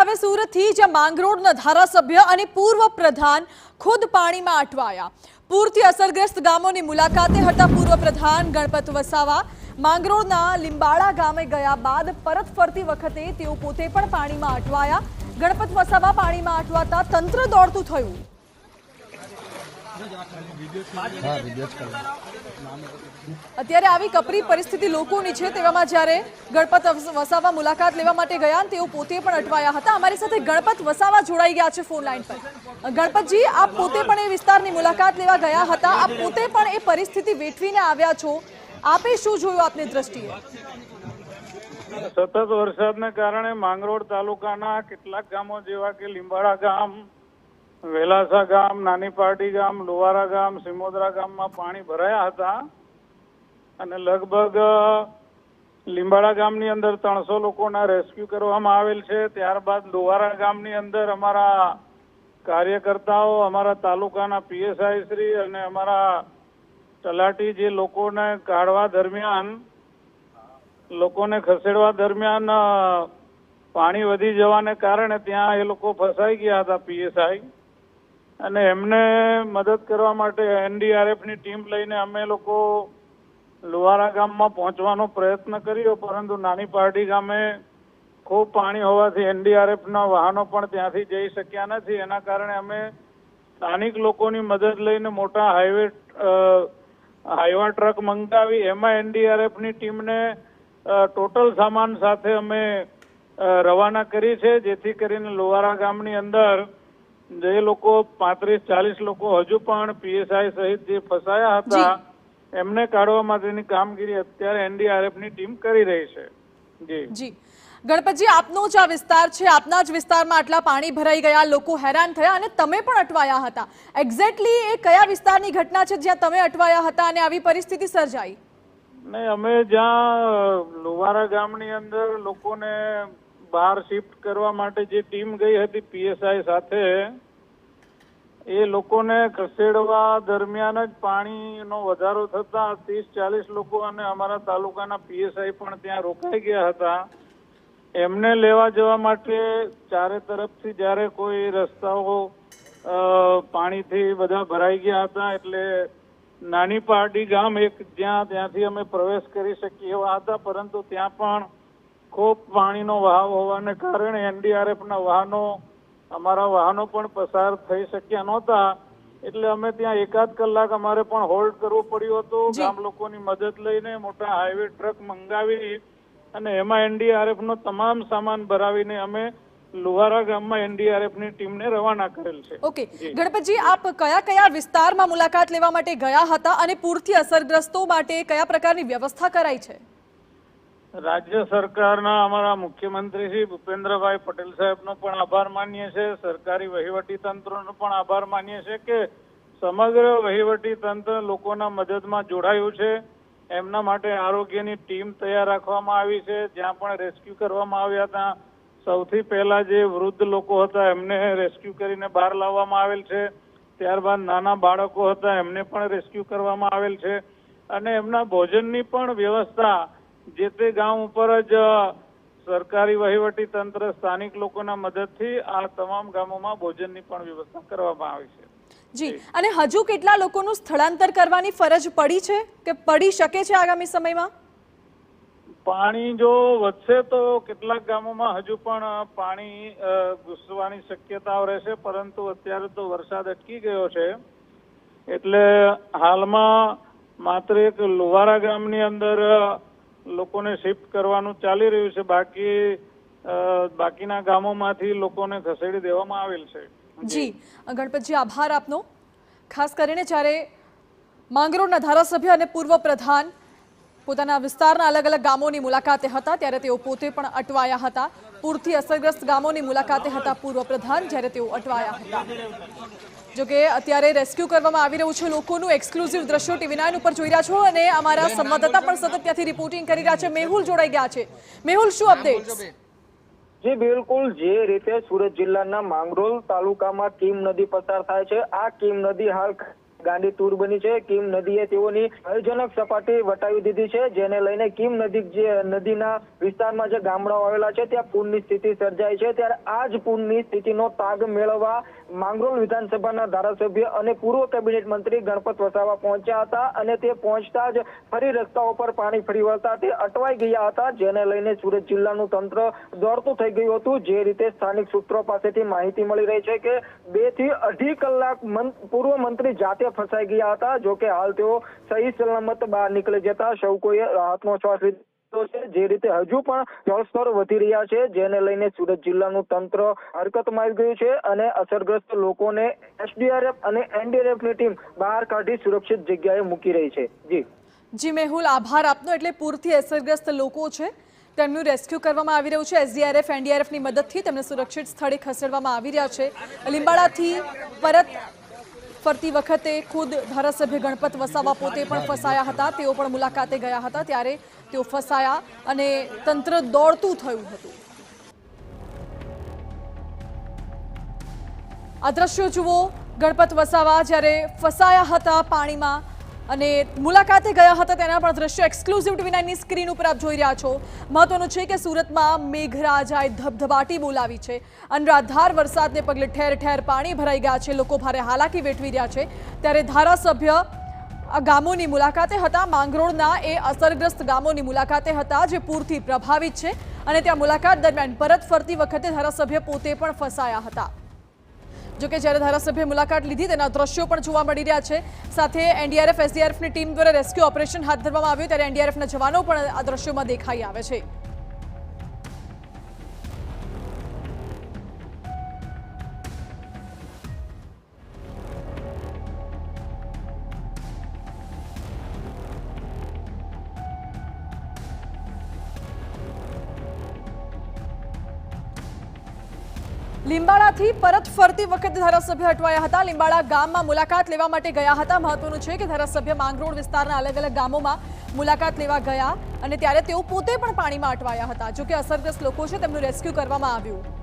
હવે સુરતથી, જ્યાં માંગરોળના ધારાસભ્ય અને પૂર્વ પ્રધાન ખુદ પાણીમાં અટવાયા। પૂરથી અસરગ્રસ્ત ગામોની મુલાકાતે હતા પૂર્વ પ્રધાન ગણપત વસાવા। માંગરોળના લીંબાળા ગામે ગયા બાદ પરત ફરતી વખતે તેઓ પોતે પણ પાણીમાં અટવાયા। ગણપત વસાવા પાણીમાં અટવાતા તંત્ર દોડતું થયું। અત્યારે આવી કપરી પરિસ્થિતિ લોકોની છે, તેવામાં જ્યારે ગણપત વસાવા મુલાકાત લેવા માટે ગયા, તેઓ પોતે પણ અટવાયા હતા। અમારી સાથે ગણપત વસાવા જોડાઈ ગયા છે ફોન લાઈન પર। ગણપતજી, આપ પોતે પણ એ વિસ્તારની મુલાકાત લેવા ગયા હતા, આપ પોતે પણ એ પરિસ્થિતિ વેઠવીને આવ્યા છો, આપે શું જોયું આપની દ્રષ્ટિએ? સતત વરસાદને કારણે માંગરોળ તાલુકાના કેટલાક ગામો જેવા કે લીંબાળા ગામ, વેલાસા ગામ, નાની પારડી ગામ, લુવારા ગામ, સિમોદરા ગામમાં પાણી ભરાયા હતા અને લગભગ લીંબાળા ગામની અંદર 300 લોકોના રેસ્ક્યુ કરવામાં આવેલ છે। ત્યારબાદ લુવારા ગામની અંદર અમારા કાર્યકર્તાઓ, અમારા તાલુકાના પીએસઆઈ શ્રી અને અમારા તલાટી જે લોકોને કાઢવા દરમિયાન, લોકોને ખસેડવા દરમિયાન પાણી વધી જવાને કારણે ત્યાં એ લોકો ફસાઈ ગયા હતા પીએસઆઈ, અને એમને મદદ કરવા માટે એનડીઆરએફની ટીમ લઈને અમે લોકો લુવારા ગામમાં પહોંચવાનો પ્રયત્ન કર્યો, પરંતુ નાની પારડી ગામે ખૂબ પાણી હોવાથી એનડીઆરએફના વાહનો પણ ત્યાંથી જઈ શક્યા નથી। એના કારણે અમે સ્થાનિક લોકોની મદદ લઈને મોટા હાઈવા ટ્રક મંગાવી, એમાં એનડીઆરએફની ટીમને ટોટલ સામાન સાથે અમે રવાના કરી છે, જેથી કરીને લુવારા ગામની અંદર જે લોકો 35-40 લોકો હજુ પણ પીએસઆઈ સહિત જે ફસાયા હતા એમને કાઢવા માટેની કામગીરી અત્યારે એનડીઆરએફની ટીમ કરી રહી છે। જી ગણપતજી, આપનો જ આ વિસ્તાર છે, આપના જ વિસ્તારમાં આટલા પાણી ભરાઈ ગયા, લોકો હેરાન થયા અને તમે પણ અટવાયા હતા। એક્ઝેક્ટલી એ કયા વિસ્તારની ઘટના છે જ્યાં તમે અટવાયા હતા અને આવી પરિસ્થિતિ સર્જાઈ? નહીં, અમે જ્યાં લુવારા ગામની અંદર લોકોને બહાર શિફ્ટ કરવા માટે જે ટીમ ગઈ હતી પીએસઆઈ સાથે, એ લોકોને ખસેડવા દરમિયાન જ પાણીનો વધારો થતા 30-40 લોકો અને અમારા તાલુકાના પીએસઆઈ પણ ત્યાં રોકાઈ ગયા હતા। એમને લેવા જવા માટે ચારે તરફથી જ્યારે કોઈ રસ્તાઓ પાણીથી બધા ભરાઈ ગયા હતા, એટલે નાની પારડી ગામ એક ત્યાંથી અમે પ્રવેશ કરી શકીએ એવા હતા, પરંતુ ત્યાં પણ ખૂબ પાણીનો વહાવ હોવાને કારણે એનડીઆરએફના વાહનો, અમારા વાહનો પણ પસાર થઈ શક્યા નહોતા, એટલે અમે ત્યાં એકાદ કલાક અમારે પણ હોલ્ડ કરવું પડ્યું હતું। ગામ લોકોની મદદ લઈને મોટા હાઈવે ટ્રક મંગાવી અને એમાં એનડીઆરએફનો તમામ સામાન ભરાવીને અમે લુવારા ગામમાં એનડીઆરએફની ટીમને રવાના કરેલ છે। ઓકે ગણપતજી, આપ કયા કયા વિસ્તારમાં મુલાકાત લેવા માટે ગયા હતા અને પૂરથી અસરગ્રસ્તો માટે કયા પ્રકારની વ્યવસ્થા કરાઈ છે? રાજ્ય સરકારના અમારા મુખ્યમંત્રી શ્રી ભૂપેન્દ્રભાઈ પટેલ સાહેબનો પણ આભાર માનીએ છીએ, સરકારી વહીવટી તંત્રનો પણ આભાર માનીએ છીએ કે સમગ્ર વહીવટી તંત્ર લોકોના મદદમાં જોડાયું છે। એમના માટે આરોગ્યની ટીમ તૈયાર રાખવામાં આવી છે। જ્યાં પણ રેસ્ક્યુ કરવામાં આવ્યા હતા, સૌથી પહેલા જે વૃદ્ધ લોકો હતા એમને રેસ્ક્યુ કરીને બહાર લાવવામાં આવેલ છે। ત્યારબાદ નાના બાળકો હતા એમને પણ રેસ્ક્યુ કરવામાં આવેલ છે, અને એમના ભોજનની પણ વ્યવસ્થા જે તે ગામ ઉપર જ સરકારી વહીવટી તંત્ર, સ્થાનિક લોકોના મદદથી આ તમામ ગામોમાં ભોજનની પણ વ્યવસ્થા કરવામાં આવી છે। જી, અને હજુ કેટલા લોકોનું સ્થળાંતર કરવાની ફરજ પડી છે કે પડી શકે છે આગામી સમયમાં? પાણી જો વધશે તો કેટલાક ગામોમાં હજુ પણ પાણી ઘૂસવાની શક્યતાઓ રહેશે, પરંતુ અત્યારે તો વરસાદ અટકી ગયો છે, એટલે હાલમાં માત્ર એક લુવારા ગામની અંદર લોકોને શિફ્ટ કરવાનું ચાલી રહ્યું છે। બાકીના ગામોમાંથી લોકોને ખસેડી દેવામાં આવેલ છે। જી ગણપતજી, આભાર આપનો। ખાસ કરીને જ્યારે માંગરોળના ધારાસભ્ય અને પૂર્વ પ્રધાન પોતાના વિસ્તારના અલગ અલગ ગામોની મુલાકાતે હતા, ત્યારે તેઓ પોતે પણ અટવાયા હતા। પૂરથી અસરગ્રસ્ત ગામોની મુલાકાતે હતા પૂર્વ પ્રધાન, જ્યારે તેઓ અટવાયા હતા। જોકે અત્યારે રેસ્ક્યુ કરવામાં આવી રહ્યું છે લોકોનું। એક્સક્લુઝિવ દ્રશ્યો TV9 ઉપર જોઈ રહ્યા છો અને અમારા સંવાદદાતા પણ સતત ત્યાંથી રિપોર્ટિંગ કરી રહ્યા છે। મેહુલ જોડાઈ ગયા છે। મેહુલ, શું અપડેટ્સ? જી બિલકુલ, જે રીતે સુરત જિલ્લાના માંગરોળ તાલુકામાં કીમ નદી પસાર થાય છે, આ કીમ નદી હાલ ગાંડી તૂર બની છે। કીમ નદીએ તેઓની ભયજનક સપાટી વટાવી દીધી છે, જેને લઈને કીમ નદીના વિસ્તારમાં જે ગામડાઓ આવેલા છે ત્યાં પૂરની સ્થિતિ સર્જાઈ છે। ત્યારે આ જ પૂરની સ્થિતિનો તાગ મેળવવા માંગરોળ વિધાનસભાના ધારાસભ્ય અને પૂર્વ કેબિનેટ મંત્રી ગણપત વસાવા પહોંચ્યા હતા અને તે પહોંચતા જ ફરી રસ્તાઓ પર પાણી ફરી વળતા તે અટવાઈ ગયા હતા, જેને લઈને સુરત જિલ્લાનું તંત્ર દોડતું થઈ ગયું હતું। જે રીતે સ્થાનિક સૂત્રો પાસેથી માહિતી મળી રહી છે કે 2 થી 2.5 કલાક પૂર્વ મંત્રી જાતે ફસાઈ ગયા હતા। જો કે હાલ તેઓ સહી સલામત બહાર નીકળી જતા સૌ કોઈએ રાહતનો શ્વાસ લીધો છે। જે રીતે હજુ પણ જળસ્તર વધી રહ્યા છે, જેને લઈને સુરત જિલ્લાનું તંત્ર હરકતમાં આવી ગયું છે અને અસરગ્રસ્ત લોકોને એસડીઆરએફ અને એનડીઆરએફની ટીમ બહાર કાઢી સુરક્ષિત જગ્યાએ મૂકી રહી છે। જી મેહુલ, આભાર આપનો। એટલે પૂરથી અસરગ્રસ્ત લોકો છે તેમનું રેસ્ક્યુ કરવામાં આવી રહ્યું છે। એસડીઆરએફ એનડીઆરએફની મદદથી તેમને સુરક્ષિત સ્થળે ખસેડવામાં આવી રહ્યા છે। લીંબાડાથી પરત ફરતી વખતે ખુદ ધારાસભ્ય ગણપત વસાવા પોતે પણ ફસાયા હતા, તેઓ પણ મુલાકાતે ગયા હતા, ત્યારે તેઓ ફસાયા અને તંત્ર દોડતું થયું હતું। આ દ્રશ્યો જુઓ, ગણપત વસાવા જ્યારે ફસાયા હતા પાણીમાં અને મુલાકાતે ગયા હતા તેના પણ દ્રશ્યો એક્સક્લુઝિવ ટીવી9ની સ્ક્રીન ઉપર આપ જોઈ રહ્યા છો। મહત્વનું છે કે સુરતમાં મેઘરાજાએ ધબધબાટી બોલાવી છે। અનરાધાર વરસાદને પગલે ઠેર ઠેર પાણી ભરાઈ ગયા છે, લોકો ભારે હાલાકી વેઠવી રહ્યા છે। ત્યારે ધારાસભ્ય આ ગામોની મુલાકાતે હતા, માંગરોળના એ અસરગ્રસ્ત ગામોની મુલાકાતે હતા જે પૂરથી પ્રભાવિત છે અને ત્યાં મુલાકાત દરમિયાન પરત ફરતી વખતે ધારાસભ્ય પોતે પણ ફસાયા હતા। જોકે જ્યારે ધારાસભ્ય મુલાકાત લીધી તેના દ્રશ્યો પણ જોવા મળી રહ્યા છે। સાથે એનડીઆરએફ એસડીઆરએફની ટીમ દ્વારા રેસ્ક્યુ ઓપરેશન હાથ ધરવામાં આવ્યું, ત્યારે એનડીઆરએફના જવાનો પણ આ દ્રશ્યોમાં દેખાઈ આવે છે। લીંબાડાથી પરત ફરતી વખતે ધારાસભ્ય અટવાયા હતા। લીંબાડા ગામમાં મુલાકાત લેવા માટે ગયા હતા। મહત્વનું છે કે ધારાસભ્ય માંગરોળ વિસ્તારના અલગ અલગ ગામોમાં મુલાકાત લેવા ગયા અને ત્યારે તેઓ પોતે પણ પાણીમાં અટવાયા હતા। જોકે અસરગ્રસ્ત લોકો છે તેમનું રેસ્ક્યુ કરવામાં આવ્યું।